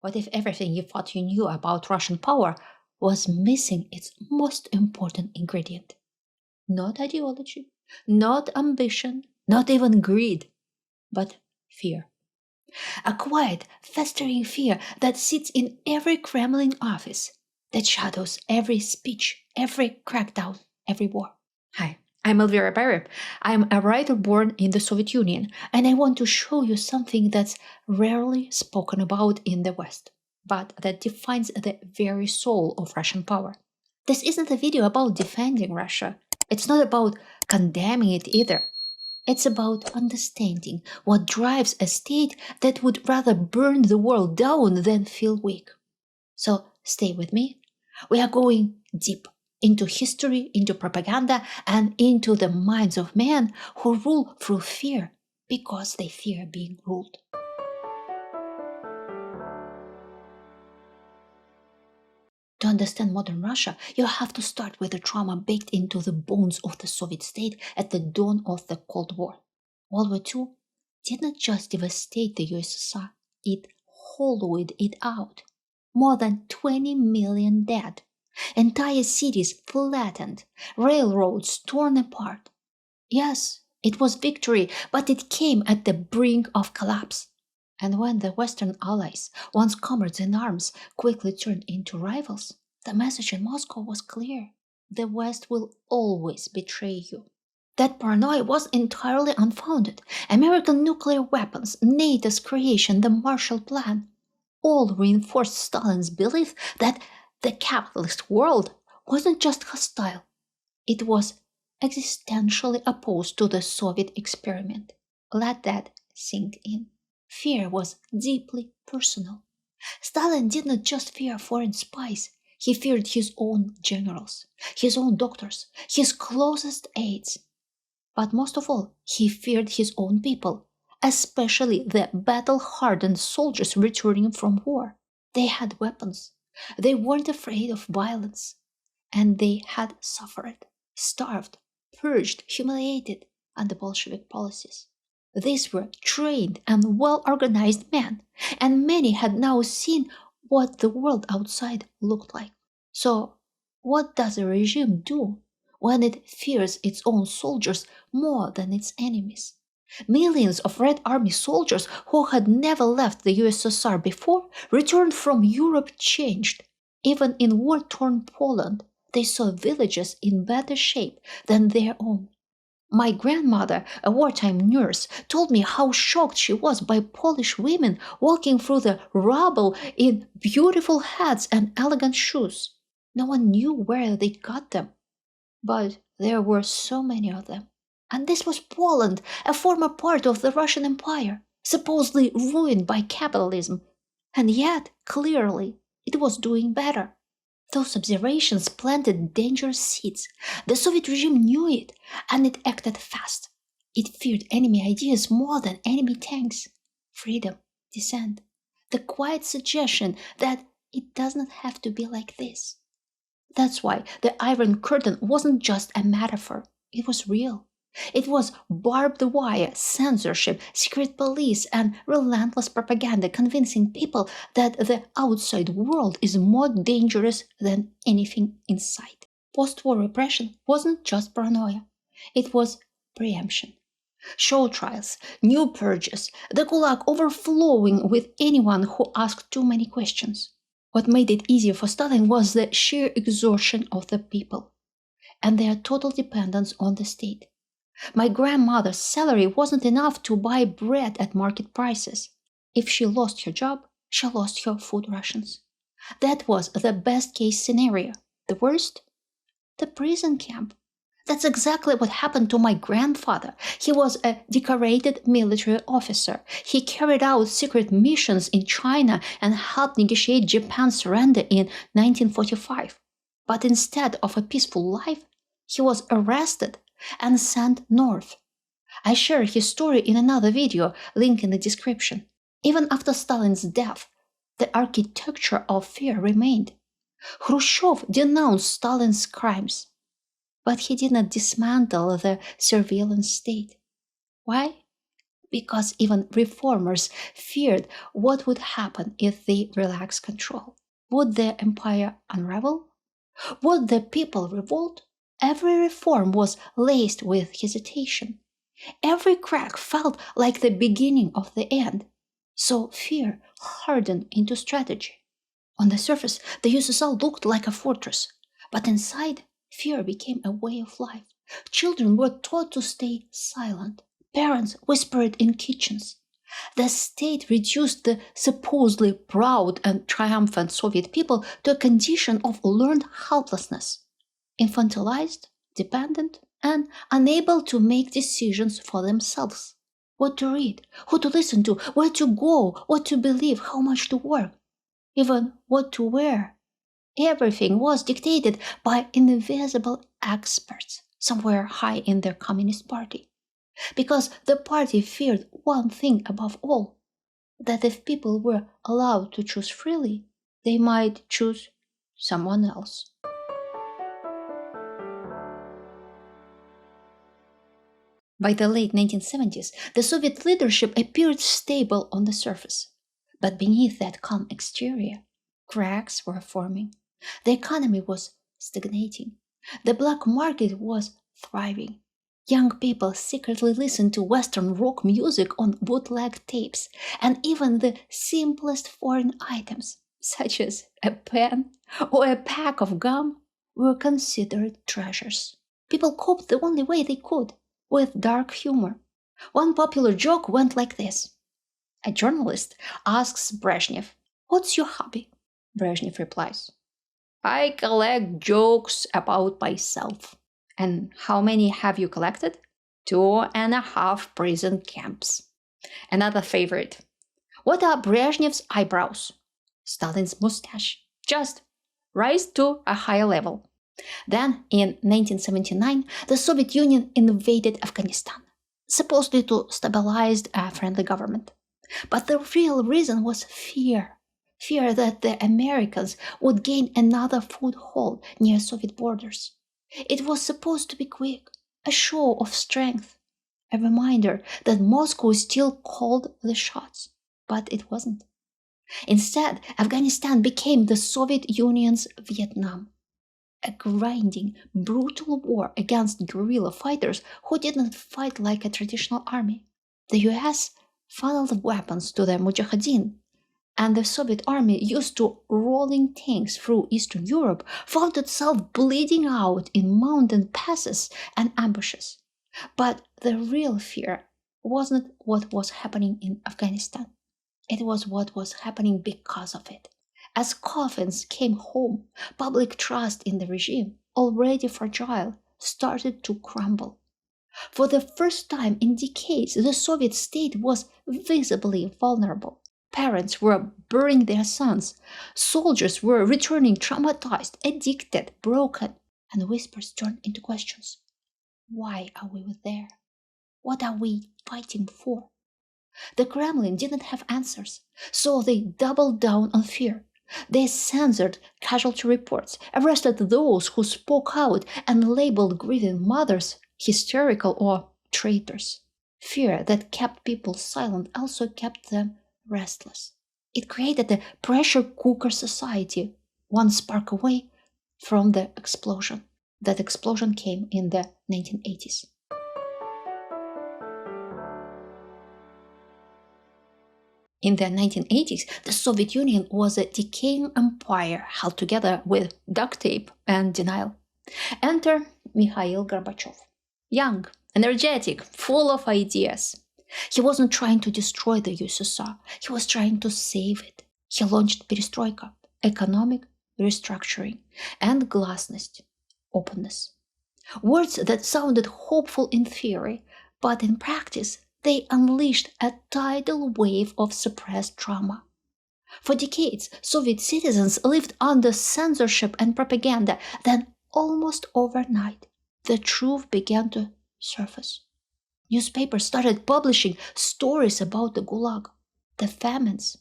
What if everything you thought you knew about Russian power was missing its most important ingredient? Not ideology, not ambition, not even greed, but fear. A quiet, festering fear that sits in every Kremlin office, that shadows every speech, every crackdown, every war. Hi, I'm Elvira Barib. I'm a writer born in the Soviet Union, and I want to show you something that's rarely spoken about in the West, but that defines the very soul of Russian power. This isn't a video about defending Russia. It's not about condemning it either. It's about understanding what drives a state that would rather burn the world down than feel weak. So stay with me. We are going deep into history, into propaganda, and into the minds of men who rule through fear because they fear being ruled. To understand modern Russia, you have to start with the trauma baked into the bones of the Soviet state at the dawn of the Cold War. World War II did not just devastate the USSR, it hollowed it out. More than 20 million dead, entire cities flattened, railroads torn apart. Yes, it was victory, but it came at the brink of collapse. And when the Western allies, once comrades in arms, quickly turned into rivals, the message in Moscow was clear. The West will always betray you. That paranoia was entirely unfounded. American nuclear weapons, NATO's creation, the Marshall Plan, all reinforced Stalin's belief that the capitalist world wasn't just hostile, it was existentially opposed to the Soviet experiment. Let that sink in. Fear was deeply personal. Stalin did not just fear foreign spies, he feared his own generals, his own doctors, his closest aides. But most of all, he feared his own people, especially the battle-hardened soldiers returning from war. They had weapons. They weren't afraid of violence. And they had suffered, starved, purged, humiliated under Bolshevik policies. These were trained and well-organized men, and many had now seen what the world outside looked like. So, what does a regime do when it fears its own soldiers more than its enemies? Millions of Red Army soldiers who had never left the USSR before returned from Europe changed. Even in war-torn Poland, they saw villages in better shape than their own. My grandmother, a wartime nurse, told me how shocked she was by Polish women walking through the rubble in beautiful hats and elegant shoes. No one knew where they got them, but there were so many of them. And this was Poland, a former part of the Russian Empire, supposedly ruined by capitalism. And yet, clearly, it was doing better. Those observations planted dangerous seeds. The Soviet regime knew it, and it acted fast. It feared enemy ideas more than enemy tanks. Freedom, dissent, the quiet suggestion that it does not have to be like this. That's why the Iron Curtain wasn't just a metaphor, it was real. It was barbed wire, censorship, secret police, and relentless propaganda convincing people that the outside world is more dangerous than anything inside. Post-war repression wasn't just paranoia, it was preemption. Show trials, new purges, the Gulag overflowing with anyone who asked too many questions. What made it easier for Stalin was the sheer exhaustion of the people and their total dependence on the state. My grandmother's salary wasn't enough to buy bread at market prices. If she lost her job, she lost her food rations. That was the best case scenario. The worst? The prison camp. That's exactly what happened to my grandfather. He was a decorated military officer. He carried out secret missions in China and helped negotiate Japan's surrender in 1945. But instead of a peaceful life, he was arrested and sent north. I share his story in another video, link in the description. Even after Stalin's death, the architecture of fear remained. Khrushchev denounced Stalin's crimes, but he did not dismantle the surveillance state. Why? because even reformers feared what would happen if they relaxed control. Would the empire unravel? Would the people revolt? Every reform was laced with hesitation. Every crack felt like the beginning of the end. So fear hardened into strategy. On the surface, the USSR looked like a fortress, but inside, fear became a way of life. Children were taught to stay silent. Parents whispered in kitchens. The state reduced the supposedly proud and triumphant Soviet people to a condition of learned helplessness, infantilized, dependent, and unable to make decisions for themselves. What to read, who to listen to, where to go, what to believe, how much to work, even what to wear. Everything was dictated by invisible experts somewhere high in their Communist Party. Because the party feared one thing above all, that if people were allowed to choose freely, they might choose someone else. By the late 1970s, the Soviet leadership appeared stable on the surface. But beneath that calm exterior, cracks were forming. The economy was stagnating. The black market was thriving. Young people secretly listened to Western rock music on bootleg tapes, and even the simplest foreign items, such as a pen or a pack of gum, were considered treasures. People coped the only way they could, with dark humor. One popular joke went like this. A journalist asks Brezhnev, "What's your hobby?" Brezhnev replies, "I collect jokes about myself." "And how many have you collected?" 2.5 prison camps. Another favorite. "What are Brezhnev's eyebrows?" "Stalin's mustache. Just rise to a higher level." Then, in 1979, the Soviet Union invaded Afghanistan, supposedly to stabilize a friendly government. But the real reason was fear. Fear that the Americans would gain another foothold near Soviet borders. It was supposed to be quick, a show of strength, a reminder that Moscow still called the shots. But it wasn't. Instead, Afghanistan became the Soviet Union's Vietnam. A grinding, brutal war against guerrilla fighters who didn't fight like a traditional army. The US funneled weapons to the Mujahideen, and the Soviet army, used to rolling tanks through Eastern Europe, found itself bleeding out in mountain passes and ambushes. But the real fear wasn't what was happening in Afghanistan. It was what was happening because of it. As coffins came home, public trust in the regime, already fragile, started to crumble. For the first time in decades, the Soviet state was visibly vulnerable. Parents were burying their sons. Soldiers were returning traumatized, addicted, broken, and whispers turned into questions. Why are we there? What are we fighting for? The Kremlin didn't have answers, so they doubled down on fear. They censored casualty reports, arrested those who spoke out, and labeled grieving mothers hysterical or traitors. Fear that kept people silent also kept them restless. It created a pressure cooker society, one spark away from the explosion. That explosion came in the 1980s. In the 1980s, the Soviet Union was a decaying empire held together with duct tape and denial. Enter Mikhail Gorbachev. Young, energetic, full of ideas. He wasn't trying to destroy the USSR, he was trying to save it. He launched perestroika, economic restructuring, and glasnost, openness. Words that sounded hopeful in theory, but in practice they unleashed a tidal wave of suppressed trauma. For decades, Soviet citizens lived under censorship and propaganda. Then, almost overnight, the truth began to surface. Newspapers started publishing stories about the Gulag, the famines,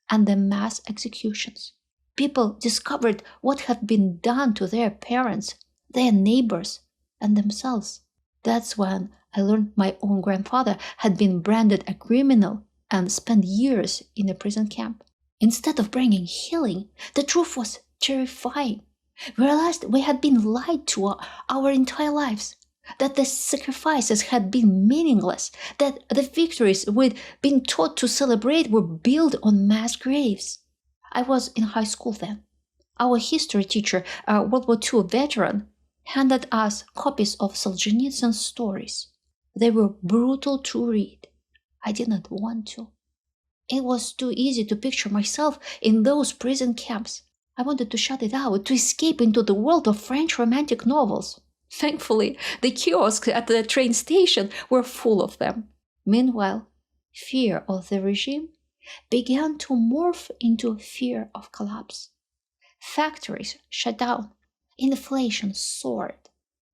and the mass executions. People discovered what had been done to their parents, their neighbors, and themselves. That's when I learned my own grandfather had been branded a criminal and spent years in a prison camp. Instead of bringing healing, the truth was terrifying. We realized we had been lied to our entire lives, that the sacrifices had been meaningless, that the victories we'd been taught to celebrate were built on mass graves. I was in high school then. Our history teacher, a World War II veteran, handed us copies of Solzhenitsyn's stories. They were brutal to read. I did not want to. It was too easy to picture myself in those prison camps. I wanted to shut it out, to escape into the world of French romantic novels. Thankfully, the kiosks at the train station were full of them. Meanwhile, fear of the regime began to morph into fear of collapse. Factories shut down, inflation soared,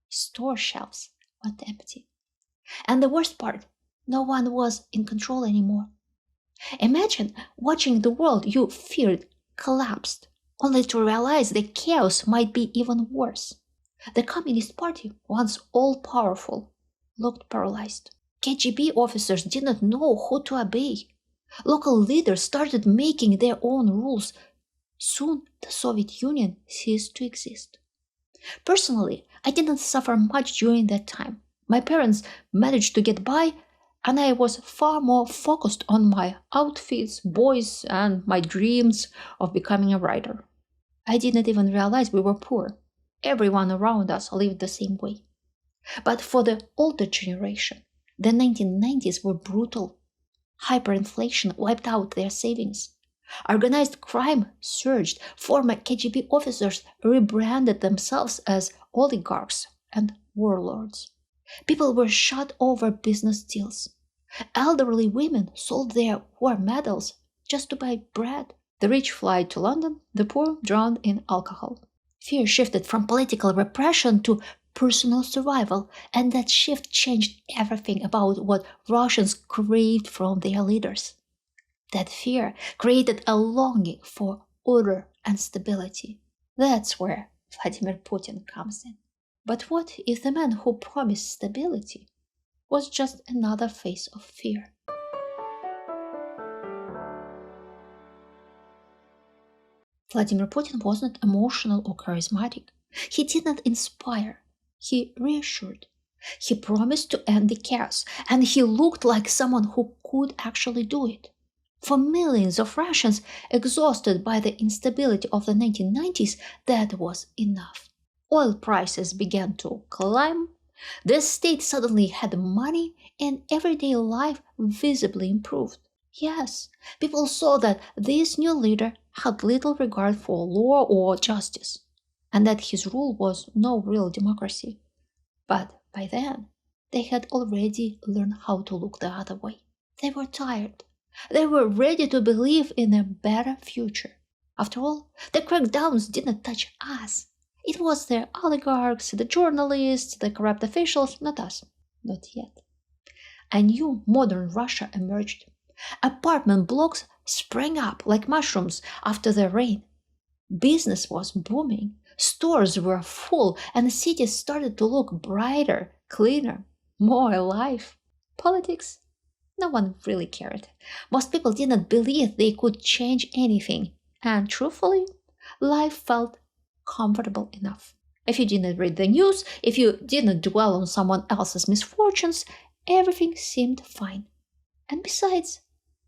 store shelves went empty. And the worst part, no one was in control anymore. Imagine watching the world you feared collapsed, only to realize the chaos might be even worse. The Communist Party, once all-powerful, looked paralyzed. KGB officers did not know who to obey. Local leaders started making their own rules. Soon the Soviet Union ceased to exist. Personally, I didn't suffer much during that time. My parents managed to get by, and I was far more focused on my outfits, boys, and my dreams of becoming a writer. I didn't even realize we were poor. Everyone around us lived the same way. But for the older generation, the 1990s were brutal. Hyperinflation wiped out their savings. Organized crime surged. Former KGB officers rebranded themselves as oligarchs and warlords. People were shot over business deals. Elderly women sold their war medals just to buy bread. The rich fly to London, the poor drowned in alcohol. Fear shifted from political repression to personal survival, and that shift changed everything about what Russians craved from their leaders. That fear created a longing for order and stability. That's where Vladimir Putin comes in. But what if the man who promised stability was just another face of fear? Vladimir Putin wasn't emotional or charismatic. He did not inspire. He reassured. He promised to end the chaos, and he looked like someone who could actually do it. For millions of Russians exhausted by the instability of the 1990s, that was enough. Oil prices began to climb. The state suddenly had money, and everyday life visibly improved. Yes, people saw that this new leader had little regard for law or justice, and that his rule was no real democracy. But by then, they had already learned how to look the other way. They were tired. They were ready to believe in a better future. After all, the crackdowns didn't touch us. It was the oligarchs, the journalists, the corrupt officials, not us. Not yet. A new modern Russia emerged. Apartment blocks sprang up like mushrooms after the rain. Business was booming. Stores were full, and the cities started to look brighter, cleaner, more alive. Politics? No one really cared. Most people didn't believe they could change anything. And truthfully, life felt comfortable enough. If you didn't read the news, if you didn't dwell on someone else's misfortunes, everything seemed fine. And besides,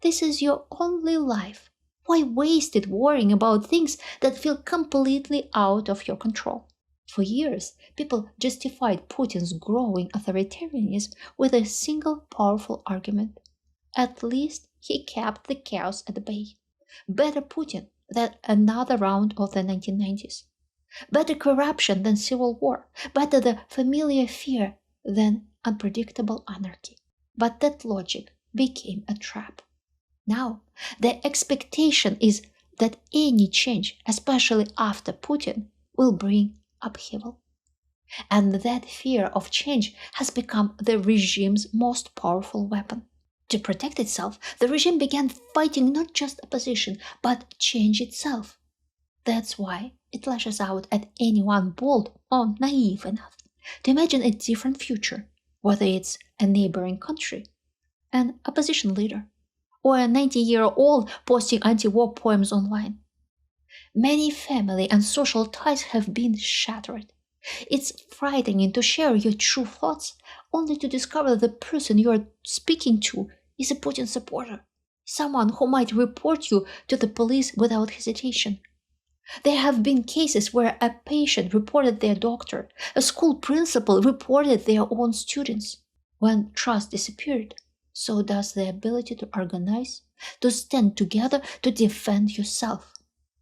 this is your only life. Why waste it worrying about things that feel completely out of your control? For years, people justified Putin's growing authoritarianism with a single powerful argument. At least he kept the chaos at bay. Better Putin than another round of the 1990s. Better corruption than civil war. Better the familiar fear than unpredictable anarchy. But that logic became a trap. Now, the expectation is that any change, especially after Putin, will bring upheaval. And that fear of change has become the regime's most powerful weapon. To protect itself, the regime began fighting not just opposition, but change itself. That's why it lashes out at anyone bold or naive enough to imagine a different future. whether it's a neighboring country, an opposition leader, or a 90-year-old posting anti-war poems online. Many family and social ties have been shattered. It's frightening to share your true thoughts only to discover the person you are speaking to is a Putin supporter, someone who might report you to the police without hesitation. There have been cases where a patient reported their doctor, a school principal reported their own students. When trust disappeared, so does the ability to organize, to stand together, to defend yourself.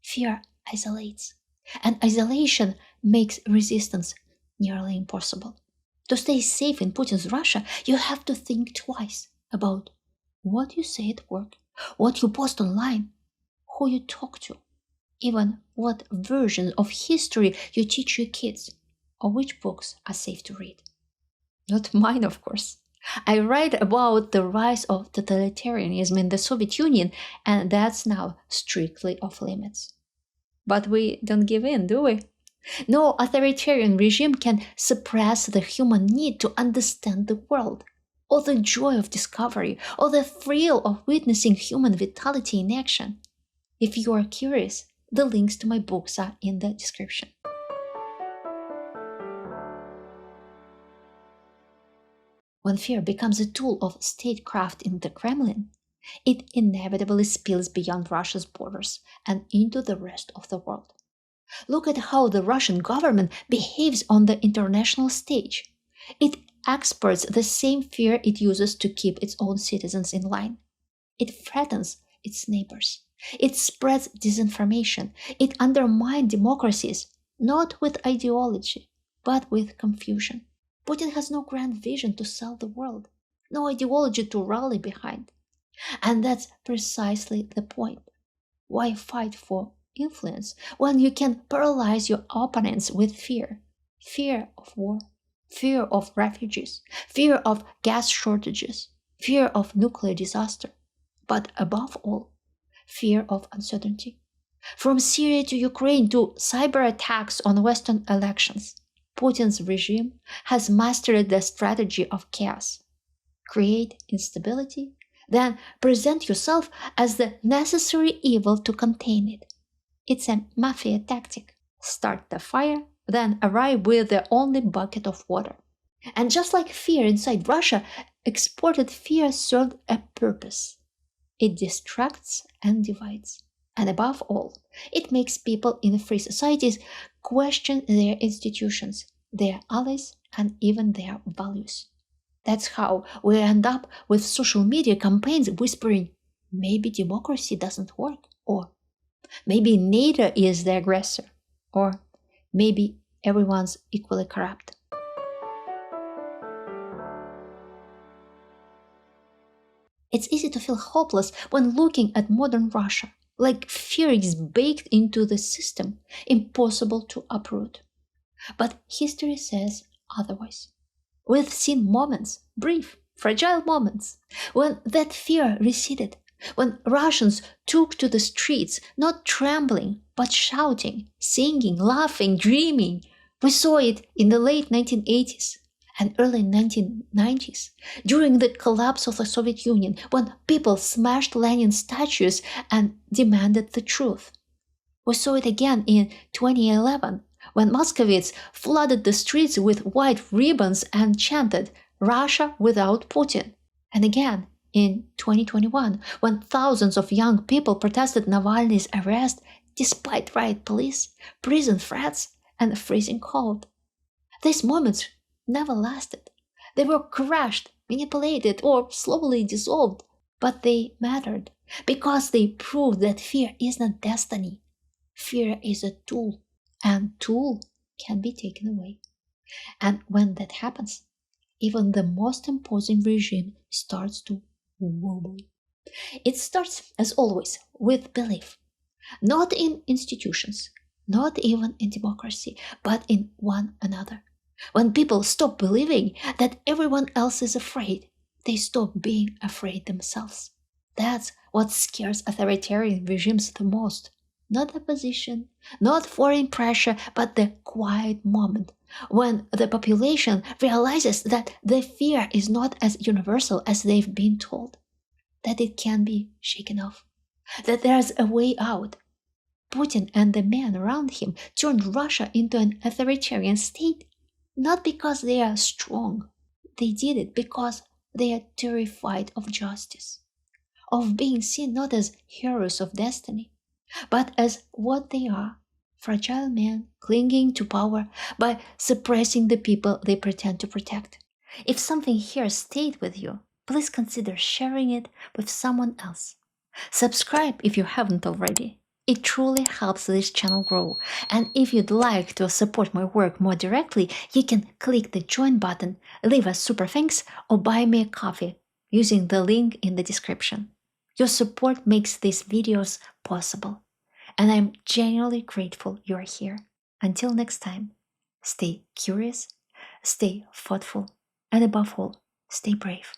Fear isolates, and isolation makes resistance nearly impossible. To stay safe in Putin's Russia, you have to think twice about what you say at work, what you post online, who you talk to, even what version of history you teach your kids, or which books are safe to read. Not mine, of course. I write about the rise of totalitarianism in the Soviet Union, and that's now strictly off limits. But we don't give in, do we? No authoritarian regime can suppress the human need to understand the world, or the joy of discovery, or the thrill of witnessing human vitality in action. If you are curious, the links to my books are in the description. When fear becomes a tool of statecraft in the Kremlin, it inevitably spills beyond Russia's borders and into the rest of the world. Look at how the Russian government behaves on the international stage. It exports the same fear it uses to keep its own citizens in line. It threatens its neighbors. It spreads disinformation. It undermines democracies, not with ideology, but with confusion. Putin has no grand vision to sell the world, no ideology to rally behind. And that's precisely the point. Why fight for influence when you can paralyze your opponents with fear? Fear of war, fear of refugees, fear of gas shortages, fear of nuclear disaster, but above all, fear of uncertainty. From Syria to Ukraine to cyber attacks on Western elections, Putin's regime has mastered the strategy of chaos. Create instability, then present yourself as the necessary evil to contain it. It's a mafia tactic. Start the fire, then arrive with the only bucket of water. And just like fear inside Russia, exported fear served a purpose. It distracts and divides. And above all, it makes people in free societies question their institutions, their allies, and even their values. That's how we end up with social media campaigns whispering, maybe democracy doesn't work, or maybe NATO is the aggressor, or maybe everyone's equally corrupt. It's easy to feel hopeless when looking at modern Russia, like fear is baked into the system, impossible to uproot. But history says otherwise. We've seen moments, brief, fragile moments, when that fear receded, when Russians took to the streets, not trembling, but shouting, singing, laughing, dreaming. We saw it in the late 1980s and early 1990s, during the collapse of the Soviet Union, when people smashed Lenin statues and demanded the truth. We saw it again in 2011, when Moscovites flooded the streets with white ribbons and chanted, "Russia without Putin." And again in 2021, when thousands of young people protested Navalny's arrest despite riot police, prison threats, and a freezing cold. These moments never lasted. They were crushed, manipulated, or slowly dissolved, but they mattered because they proved that fear is not destiny. Fear is a tool, and tool can be taken away. And when that happens, even the most imposing regime starts to wobble. It starts, as always, with belief, not in institutions, not even in democracy, but in one another. When people stop believing that everyone else is afraid, they stop being afraid themselves. That's what scares authoritarian regimes the most. not the position, not foreign pressure, but the quiet moment when the population realizes that the fear is not as universal as they've been told, that it can be shaken off, that there's a way out. Putin and the men around him turned Russia into an authoritarian state, not because they are strong. They did it because they are terrified of justice, of being seen not as heroes of destiny, but as what they are, fragile men clinging to power by suppressing the people they pretend to protect. If something here stayed with you, please consider sharing it with someone else. Subscribe if you haven't already. It truly helps this channel grow. And if you'd like to support my work more directly, you can click the join button, leave a super thanks, or buy me a coffee using the link in the description. Your support makes these videos possible, and I'm genuinely grateful you're here. Until next time, stay curious, stay thoughtful, and above all, stay brave.